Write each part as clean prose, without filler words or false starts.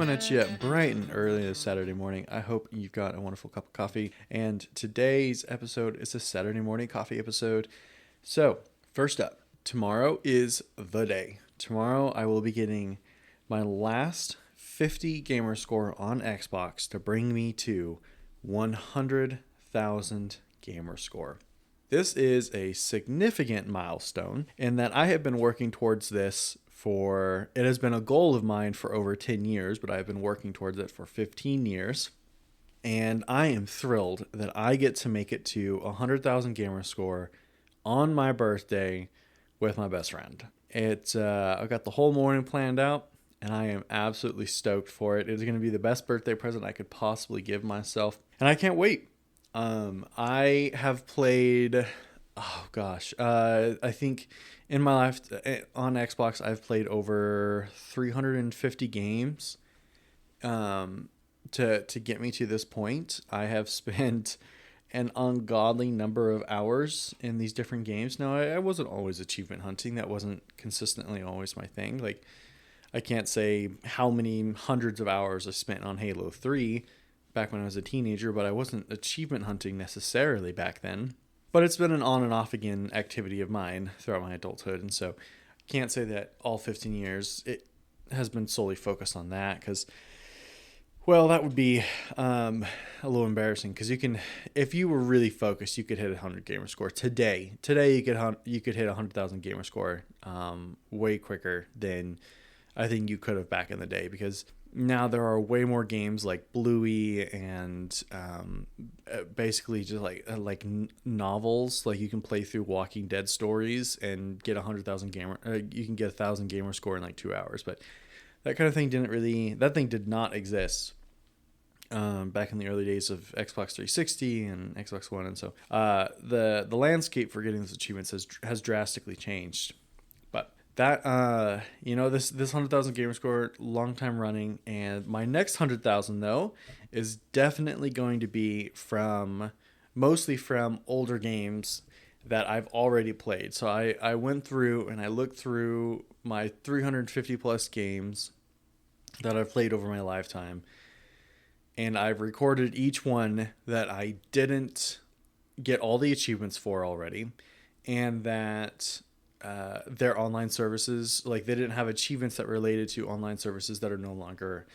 coming at you bright and early this Saturday morning. I hope you've got a wonderful cup of coffee. And today's episode is a Saturday morning coffee episode. So, first up, tomorrow is the day. Tomorrow I will be getting my last 50 Gamerscore on Xbox to bring me to 100,000 Gamerscore. This is a significant milestone in that I have been working towards this it has been a goal of mine for over 10 years, but I've been working towards it for 15 years. And I am thrilled that I get to make it to 100,000 Gamerscore on my birthday with my best friend. I've got the whole morning planned out, and I am absolutely stoked for it. It's going to be the best birthday present I could possibly give myself, and I can't wait. I have played, I think in my life on Xbox, I've played over 350 games. To get me to this point, I have spent an ungodly number of hours in these different games. Now, I wasn't always achievement hunting. That wasn't consistently always my thing. Like, I can't say how many hundreds of hours I spent on Halo 3 back when I was a teenager, but I wasn't achievement hunting necessarily back then. But it's been an on and off again activity of mine throughout my adulthood, and so I can't say that all 15 years it has been solely focused on that, because, well, that would be a little embarrassing, because if you were really focused, you could hit 100 Gamerscore today. Today you could hit 100,000 Gamerscore way quicker than I think you could have back in the day, because now there are way more games like Bluey and basically just like novels. Like, you can play through Walking Dead stories and get 100,000 you can get 1,000 Gamerscore in like 2 hours. But that kind of thing did not exist back in the early days of Xbox 360 and Xbox One, and so the landscape for getting those achievements has drastically changed. That, this 100,000 Gamerscore, long time running, and my next 100,000, though, is definitely going to be mostly from older games that I've already played. So I went through and I looked through my 350 plus games that I've played over my lifetime, and I've recorded each one that I didn't get all the achievements for already, and that their online services, like, they didn't have achievements that related to online services that are no longer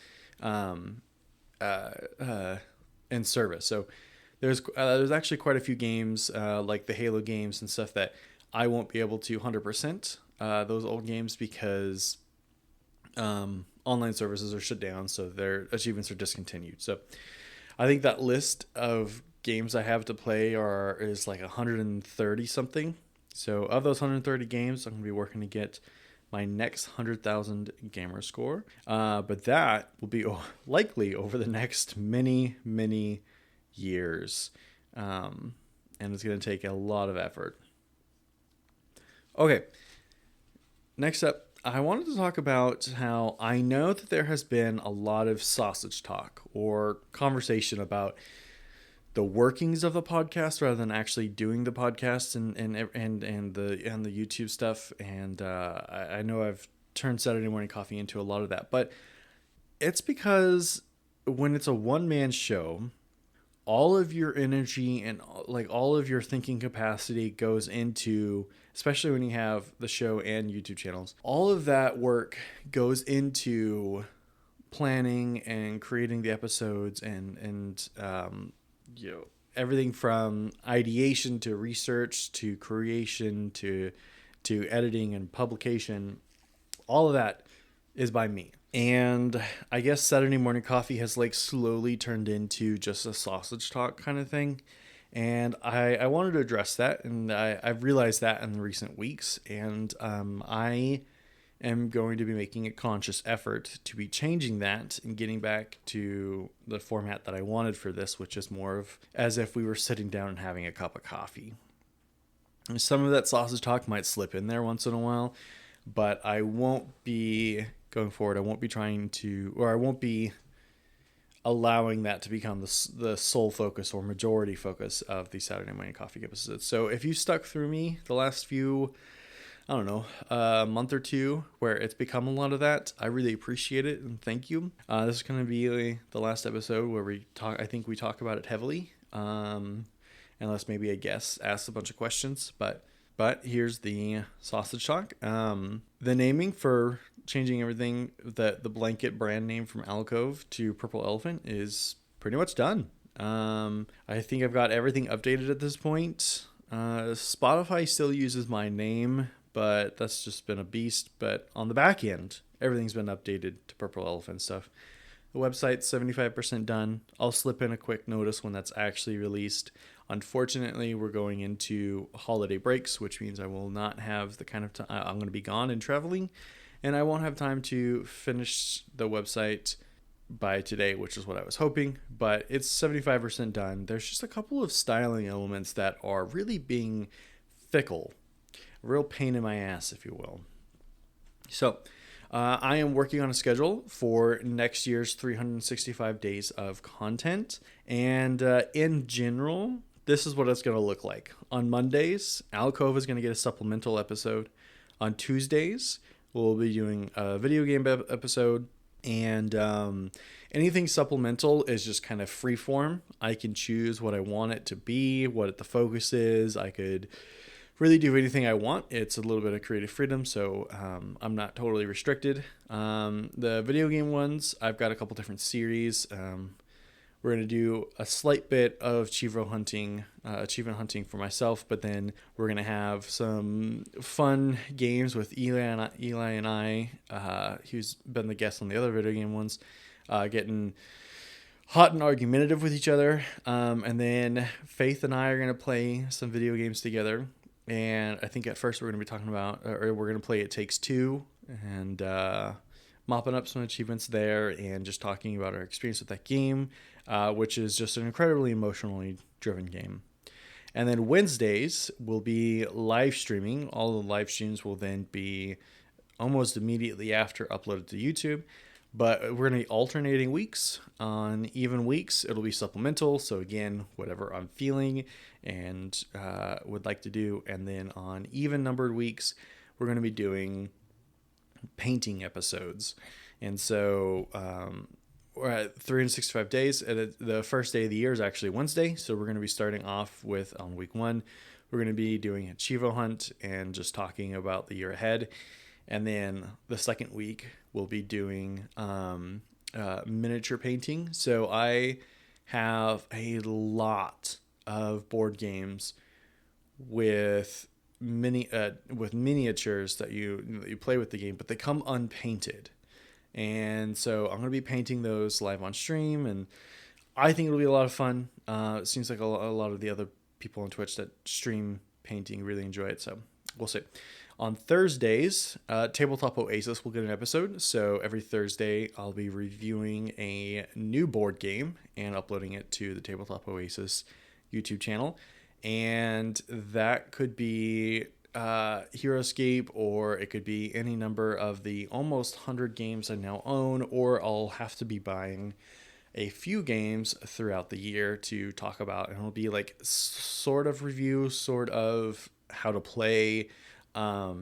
in service. So there's actually quite a few games like the Halo games and stuff that I won't be able to 100% those old games, because online services are shut down, so their achievements are discontinued. So I think that list of games I have to play is like 130 something. So of those 130 games, I'm going to be working to get my next 100,000 Gamerscore. But that will be likely over the next many, many years. And it's going to take a lot of effort. Okay. Next up, I wanted to talk about how I know that there has been a lot of sausage talk or conversation about the workings of the podcast rather than actually doing the podcast and the YouTube stuff. And I know I've turned Saturday Morning Coffee into a lot of that, but it's because when it's a one-man show, all of your energy and like all of your thinking capacity goes into, especially when you have the show and YouTube channels, all of that work goes into planning and creating the episodes and everything from ideation to research to creation to editing and publication. All of that is by me. And I guess Saturday Morning Coffee has like slowly turned into just a sausage talk kind of thing. And I wanted to address that, and I've realized that in recent weeks, and I am going to be making a conscious effort to be changing that and getting back to the format that I wanted for this, which is more of as if we were sitting down and having a cup of coffee. And some of that sausage talk might slip in there once in a while, but I won't be going forward. I won't be allowing that to become the sole focus or majority focus of the Saturday Morning Coffee episodes. So if you stuck through me the last few I don't know, a month or two where it's become a lot of that. I really appreciate it and thank you. This is going to be the last episode where I think we talk about it heavily. Unless maybe a guest asks a bunch of questions, but here's the sausage talk. The naming for changing everything, the blanket brand name from Alcove to Purple Elephant is pretty much done. I think I've got everything updated at this point. Spotify still uses my name, but that's just been a beast. But on the back end, everything's been updated to Purple Elephant stuff. The website's 75% done. I'll slip in a quick notice when that's actually released. Unfortunately, we're going into holiday breaks, which means I will not have the kind of time. I'm going to be gone and traveling, and I won't have time to finish the website by today, which is what I was hoping, but it's 75% done. There's just a couple of styling elements that are really being fickle, a real pain in my ass, if you will. So I am working on a schedule for next year's 365 days of content, and in general, this is what it's going to look like. On Mondays, Alcove is going to get a supplemental episode. On Tuesdays, we'll be doing a video game episode. And anything supplemental is just kind of free form. I can choose what I want it to be, what the focus is. I could really do anything I want. It's a little bit of creative freedom, so I'm not totally restricted. The video game ones, I've got a couple different series. We're going to do a slight bit of achievement hunting for myself, but then we're going to have some fun games with Eli and I, who's been the guest on the other video game ones, getting hot and argumentative with each other. And then Faith and I are going to play some video games together. And I think at first we're going to be talking about, or we're going to play It Takes Two, and mopping up some achievements there and just talking about our experience with that game, which is just an incredibly emotionally driven game. And then Wednesdays will be live streaming. All the live streams will then be almost immediately after uploaded to YouTube. But we're going to be alternating weeks. On even weeks, it'll be supplemental. So again, whatever I'm feeling and would like to do. And then on even numbered weeks, we're going to be doing painting episodes. And so we're at 365 days. And the first day of the year is actually Wednesday. So we're going to be starting off with, on week 1, we're going to be doing a Chivo hunt and just talking about the year ahead. And then the second week, we'll be doing miniature painting. So I have a lot of board games with miniatures that you play with the game, but they come unpainted. And so I'm going to be painting those live on stream, and I think it'll be a lot of fun. It seems like a lot of the other people on Twitch that stream painting really enjoy it, so we'll see. On Thursdays, Tabletop Oasis will get an episode. So every Thursday, I'll be reviewing a new board game and uploading it to the Tabletop Oasis YouTube channel. And that could be HeroScape, or it could be any number of the almost 100 games I now own, or I'll have to be buying a few games throughout the year to talk about. And it'll be like sort of review, sort of how to play. I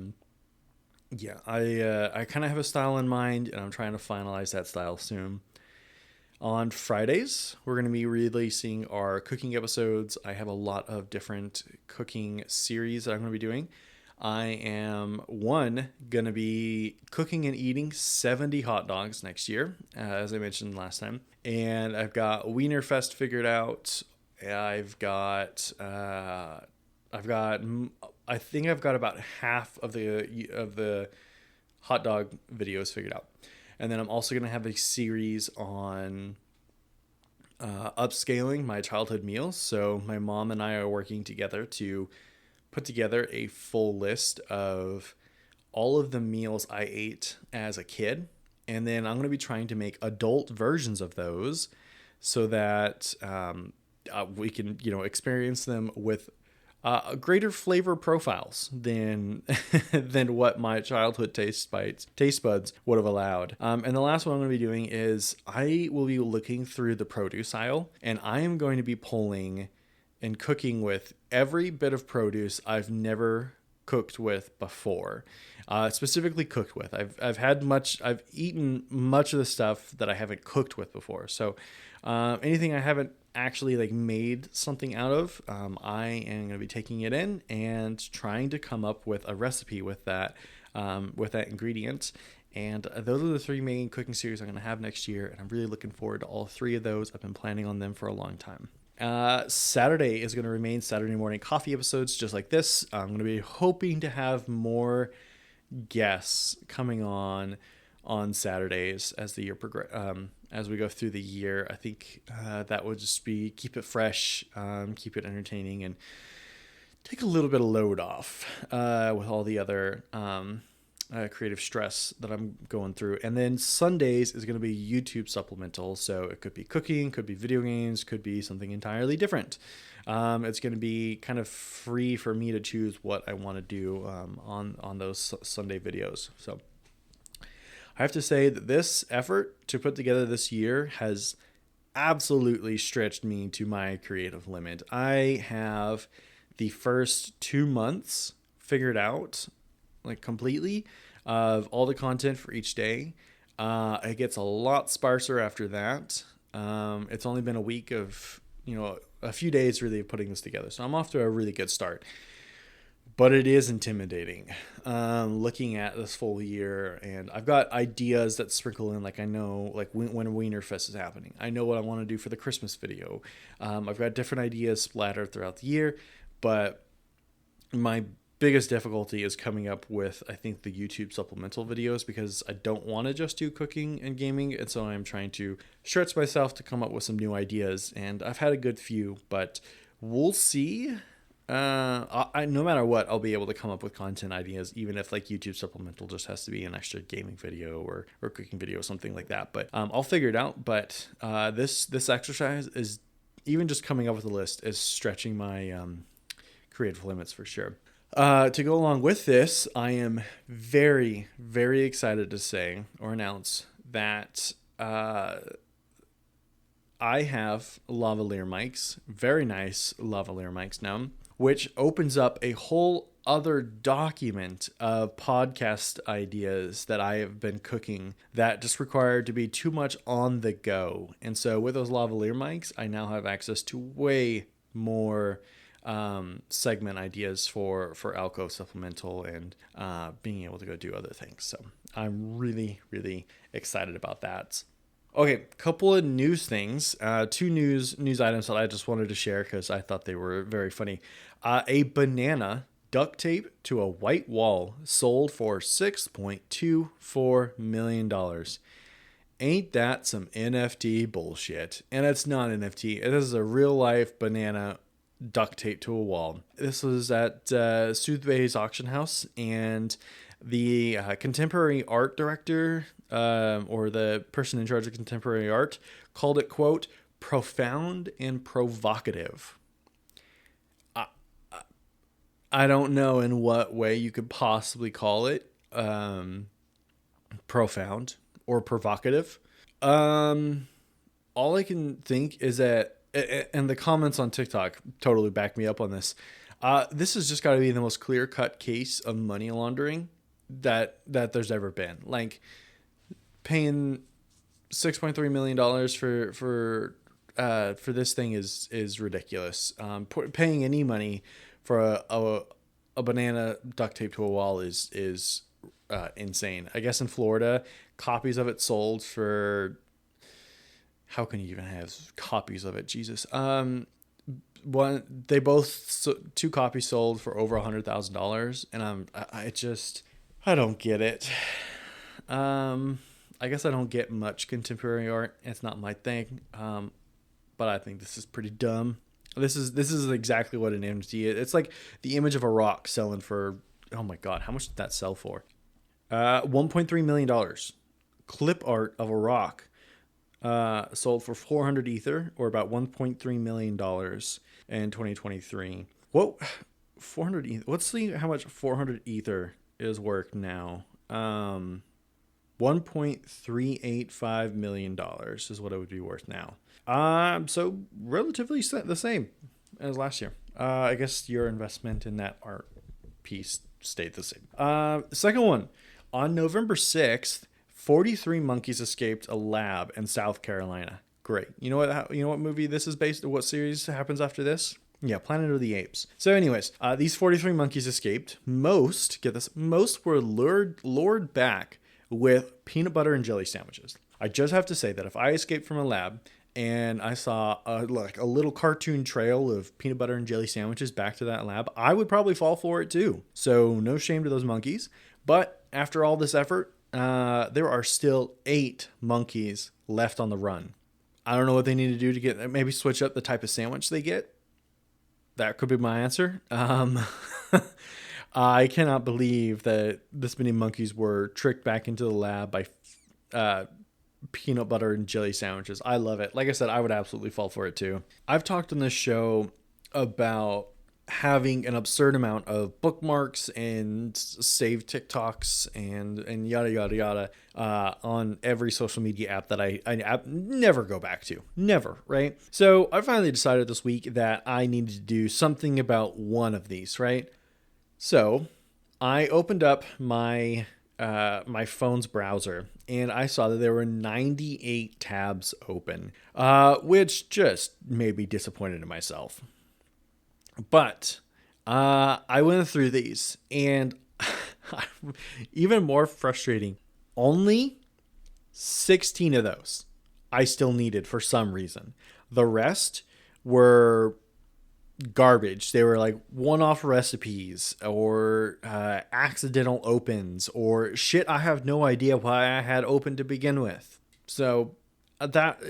kind of have a style in mind, and I'm trying to finalize that style soon. On Fridays, we're going to be releasing our cooking episodes. I have a lot of different cooking series that I'm going to be doing. I am, going to be cooking and eating 70 hot dogs next year, as I mentioned last time. And I've got Wiener Fest figured out. I think I've got about half of the hot dog videos figured out. And then I'm also going to have a series on upscaling my childhood meals. So my mom and I are working together to put together a full list of all of the meals I ate as a kid. And then I'm going to be trying to make adult versions of those so that we can, experience them with greater flavor profiles than than what my childhood taste buds would have allowed. And the last one I'm going to be doing is I will be looking through the produce aisle, and I am going to be pulling and cooking with every bit of produce I've never cooked with before. Specifically cooked with. I've eaten much of the stuff that I haven't cooked with before. So anything I haven't actually like made something out of, I am going to be taking it in and trying to come up with a recipe with that ingredient. And those are the three main cooking series I'm going to have next year, and I'm really looking forward to all three of those. I've been planning on them for a long time. Saturday is going to remain Saturday morning coffee episodes just like this. I'm going to be hoping to have more guests coming on Saturdays as the year as we go through the year. I think that would just be keep it fresh, keep it entertaining, and take a little bit of load off with all the other creative stress that I'm going through. And then Sundays is going to be YouTube supplemental. So it could be cooking, could be video games, could be something entirely different. It's going to be kind of free for me to choose what I want to do on those Sunday videos. So I have to say that this effort to put together this year has absolutely stretched me to my creative limit. I have the first 2 months figured out like completely of all the content for each day. It gets a lot sparser after that. It's only been a week of, a few days really of putting this together. So I'm off to a really good start. But it is intimidating looking at this full year. And I've got ideas that sprinkle in. Like I know like when Wiener Fest is happening. I know what I want to do for the Christmas video. I've got different ideas splattered throughout the year. But my biggest difficulty is coming up with, I think, the YouTube supplemental videos, because I don't want to just do cooking and gaming. And so I'm trying to stretch myself to come up with some new ideas. And I've had a good few, but we'll see. No matter what, I'll be able to come up with content ideas, even if like YouTube supplemental just has to be an extra gaming video or cooking video, something like that. But I'll figure it out. But this exercise is, even just coming up with a list is stretching my creative limits for sure. To go along with this, I am very, very excited to say or announce that I have lavalier mics, very nice lavalier mics now, which opens up a whole other document of podcast ideas that I have been cooking that just required to be too much on the go. And so with those lavalier mics, I now have access to way more segment ideas for Alco supplemental and being able to go do other things. So I'm really, really excited about that. Okay, couple of news things. Two news items that I just wanted to share because I thought they were very funny. A banana duct tape to a white wall sold for $6.24 million. Ain't that some NFT bullshit? And it's not NFT. It is a real life banana duct tape to a wall. This was at Soothbay's auction house, and the contemporary art director or the person in charge of contemporary art called it, quote, profound and provocative. I don't know in what way you could possibly call it profound or provocative. All I can think is that, and the comments on TikTok totally back me up on this. This has just got to be the most clear-cut case of money laundering that there's ever been. Like paying $6.3 million for this thing is ridiculous. Paying any money for a banana duct tape to a wall is insane. I guess in Florida, copies of it sold for, how can you even have copies of it? Jesus. Two copies sold for over $100,000, and I don't get it. I guess I don't get much contemporary art. It's not my thing. But I think this is pretty dumb. This is exactly what an NFT is. It's like the image of a rock selling for, oh my God, how much did that sell for? $1.3 million. Clip art of a rock sold for 400 Ether, or about $1.3 million in 2023. Whoa, 400 Ether. Let's see how much 400 Ether is worth now. $1.385 million is what it would be worth now. So relatively the same as last year. I guess your investment in that art piece stayed the same. Second one, on November 6th, 43 monkeys escaped a lab in South Carolina. Great. You know what movie this is based on? What series happens after this? Yeah, Planet of the Apes. So anyways, these 43 monkeys escaped. Most were lured back with peanut butter and jelly sandwiches. I just have to say that if I escaped from a lab and I saw a little cartoon trail of peanut butter and jelly sandwiches back to that lab, I would probably fall for it too. So no shame to those monkeys. But after all this effort, there are still 8 monkeys left on the run. I don't know what they need to do to get, maybe switch up the type of sandwich they get. That could be my answer. I cannot believe that this many monkeys were tricked back into the lab by peanut butter and jelly sandwiches. I love it. Like I said, I would absolutely fall for it too. I've talked on this show about having an absurd amount of bookmarks and saved TikToks and yada yada yada on every social media app that I never go back to. Never, right? So I finally decided this week that I needed to do something about one of these, right? So I opened up my phone's browser and I saw that there were 98 tabs open, which just made me disappointed in myself. But I went through these and even more frustrating, only 16 of those I still needed for some reason. The rest were garbage. They were like one-off recipes or accidental opens or shit I have no idea why I had opened to begin with. So that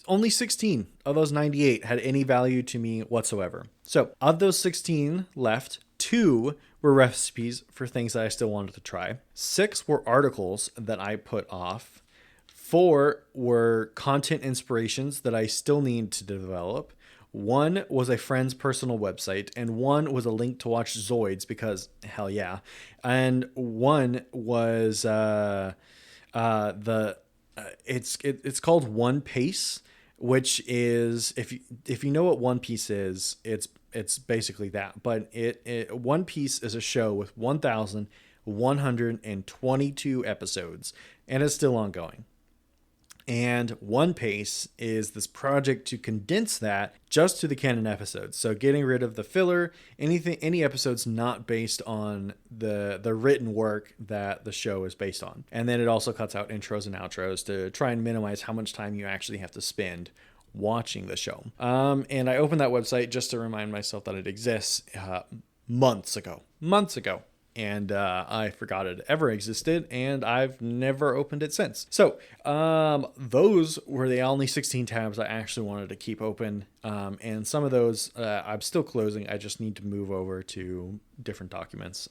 only 16 of those 98 had any value to me whatsoever. So of those 16 left, 2 were recipes for things that I still wanted to try. 6 were articles that I put off. 4 were content inspirations that I still need to develop. 1 was a friend's personal website, and 1 was a link to watch Zoids because hell yeah. And 1 was it's called One Piece, which is if you know what One Piece is, it's basically that. But One Piece is a show with 1,122 episodes, and it's still ongoing. And One Piece is this project to condense that just to the canon episodes. So getting rid of the filler, any episodes not based on the written work that the show is based on. And then it also cuts out intros and outros to try and minimize how much time you actually have to spend watching the show. And I opened that website just to remind myself that it exists months ago. And I forgot it ever existed, and I've never opened it since. So those were the only 16 tabs I actually wanted to keep open. And some of those I'm still closing. I just need to move over to different documents.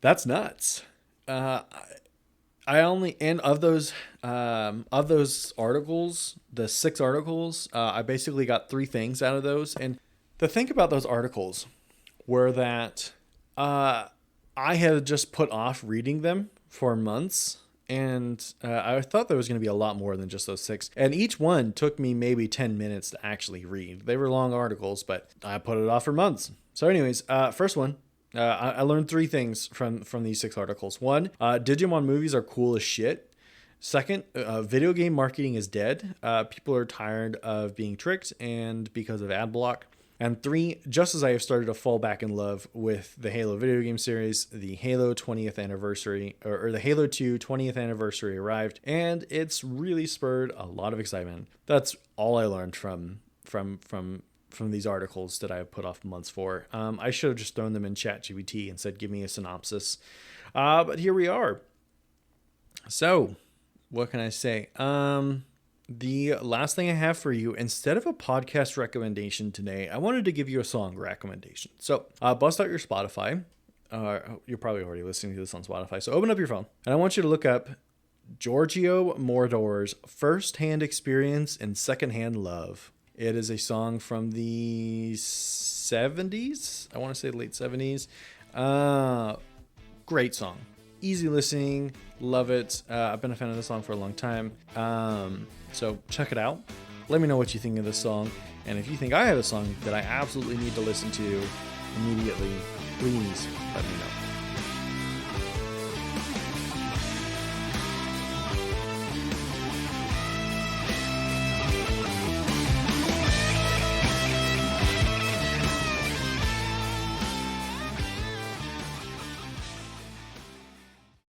That's nuts. Of those articles, the 6 articles, I basically got 3 things out of those. And the thing about those articles were that I had just put off reading them for months, and I thought there was going to be a lot more than just those 6. And each one took me maybe 10 minutes to actually read. They were long articles, but I put it off for months. So anyways, first one, I learned 3 things from these 6 articles. 1, Digimon movies are cool as shit. 2nd, video game marketing is dead. People are tired of being tricked and because of ad block. And 3, just as I have started to fall back in love with the Halo video game series, the Halo 20th anniversary, or the Halo 2 20th anniversary arrived, and it's really spurred a lot of excitement. That's all I learned from these articles that I have put off months for. I should have just thrown them in ChatGPT and said, give me a synopsis. But here we are. So, what can I say? The last thing I have for you, instead of a podcast recommendation today, I wanted to give you a song recommendation. So bust out your Spotify. You're probably already listening to this on Spotify. So open up your phone, and I want you to look up Giorgio Moroder's First-Hand Experience and Second-Hand Love. It is a song from the 70s. I want to say late 70s. Great song. Easy listening. Love it. I've been a fan of this song for a long time. So check it out. Let me know what you think of this song. And if you think I have a song that I absolutely need to listen to immediately, please let me know.